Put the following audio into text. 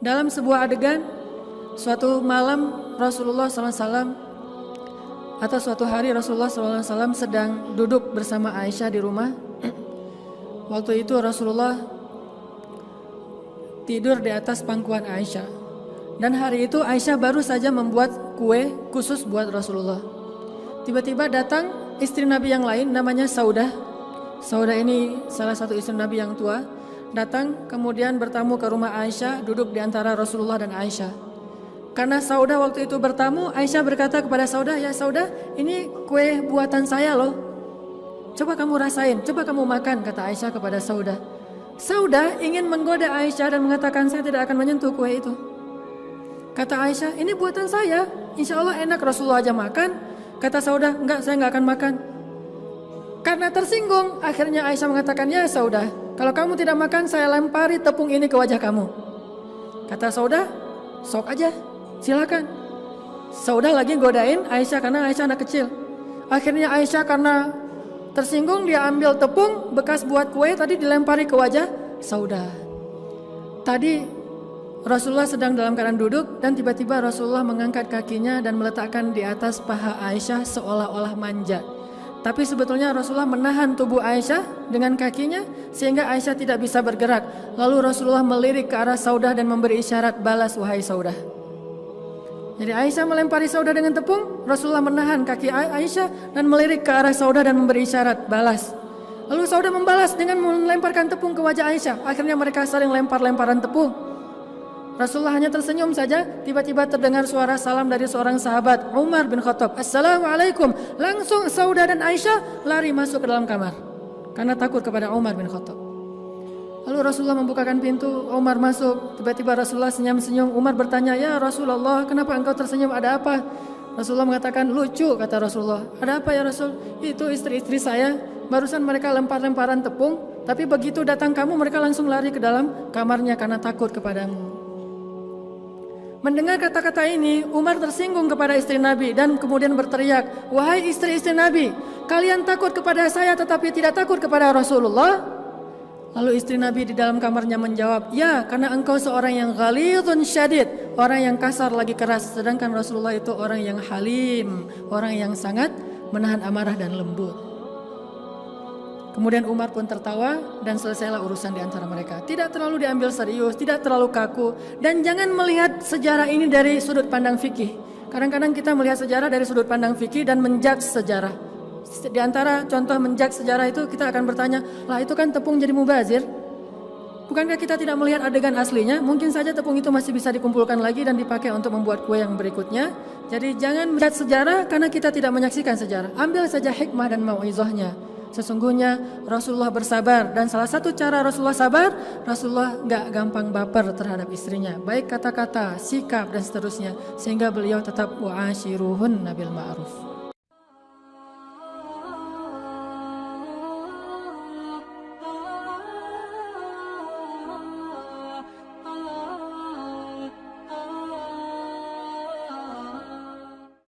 Dalam sebuah adegan, suatu malam Rasulullah SAW atau suatu hari Rasulullah SAW sedang duduk bersama Aisyah di rumah. Waktu itu Rasulullah tidur di atas pangkuan Aisyah. Dan hari itu Aisyah baru saja membuat kue khusus buat Rasulullah. Tiba-tiba datang istri Nabi yang lain namanya Saudah. Saudah ini salah satu istri Nabi yang tua. Datang kemudian bertamu ke rumah Aisyah, duduk di antara Rasulullah dan Aisyah. Karena Saudah waktu itu bertamu, Aisyah berkata kepada Saudah, "Ya Saudah, ini kue buatan saya loh. Coba kamu rasain, coba kamu makan," kata Aisyah kepada Saudah. Saudah ingin menggoda Aisyah dan mengatakan, "Saya tidak akan menyentuh kue itu." Kata Aisyah, "Ini buatan saya, insya Allah enak, Rasulullah aja makan." Kata Saudah, "Enggak, saya enggak akan makan." Karena tersinggung, akhirnya Aisyah mengatakan, "Ya Saudah, kalau kamu tidak makan, saya lempari tepung ini ke wajah kamu." Kata Saudah, "Sok aja, silakan." Saudah lagi godain Aisyah karena Aisyah anak kecil. Akhirnya Aisyah karena tersinggung, dia ambil tepung bekas buat kue tadi dilempari ke wajah Saudah. Tadi Rasulullah sedang dalam keadaan duduk dan tiba-tiba Rasulullah mengangkat kakinya dan meletakkan di atas paha Aisyah seolah-olah manja. Tapi sebetulnya Rasulullah menahan tubuh Aisyah dengan kakinya sehingga Aisyah tidak bisa bergerak. Lalu Rasulullah melirik ke arah Saudah dan memberi isyarat, "Balas wahai Saudah." Jadi Aisyah melempari Saudah dengan tepung, Rasulullah menahan kaki Aisyah dan melirik ke arah Saudah dan memberi isyarat, "Balas." Lalu Saudah membalas dengan melemparkan tepung ke wajah Aisyah. Akhirnya mereka saling lempar-lemparan tepung. Rasulullah hanya tersenyum saja, tiba-tiba terdengar suara salam dari seorang sahabat, Umar bin Khattab. "Assalamualaikum." Langsung Saudah dan Aisyah lari masuk ke dalam kamar karena takut kepada Umar bin Khattab. Lalu Rasulullah membukakan pintu, Umar masuk. Tiba-tiba Rasulullah senyum-senyum. Umar bertanya, "Ya Rasulullah, kenapa engkau tersenyum? Ada apa?" Rasulullah mengatakan, "Lucu," kata Rasulullah. "Ada apa ya Rasul?" "Itu istri-istri saya, barusan mereka lempar-lemparan tepung, tapi begitu datang kamu mereka langsung lari ke dalam kamarnya karena takut kepadamu." Mendengar kata-kata ini, Umar tersinggung kepada istri Nabi dan kemudian berteriak, "Wahai istri-istri Nabi, kalian takut kepada saya tetapi tidak takut kepada Rasulullah?" Lalu istri Nabi di dalam kamarnya menjawab, "Ya, karena engkau seorang yang ghalidhun syadid, orang yang kasar lagi keras, sedangkan Rasulullah itu orang yang halim, orang yang sangat menahan amarah dan lembut." Kemudian Umar pun tertawa dan selesailah urusan di antara mereka. Tidak terlalu diambil serius, tidak terlalu kaku. Dan jangan melihat sejarah ini dari sudut pandang fikih. Kadang-kadang kita melihat sejarah dari sudut pandang fikih dan menjudge sejarah. Di antara contoh menjudge sejarah itu kita akan bertanya, "Lah itu kan tepung jadi mubazir. Bukankah kita tidak melihat adegan aslinya? Mungkin saja tepung itu masih bisa dikumpulkan lagi dan dipakai untuk membuat kue yang berikutnya." Jadi jangan menjudge sejarah karena kita tidak menyaksikan sejarah. Ambil saja hikmah dan mau'izahnya. Sesungguhnya Rasulullah bersabar dan salah satu cara Rasulullah sabar, Rasulullah gak gampang baper terhadap istrinya, baik kata-kata, sikap dan seterusnya, sehingga beliau tetap wa'ashiruhunna bil ma'ruf.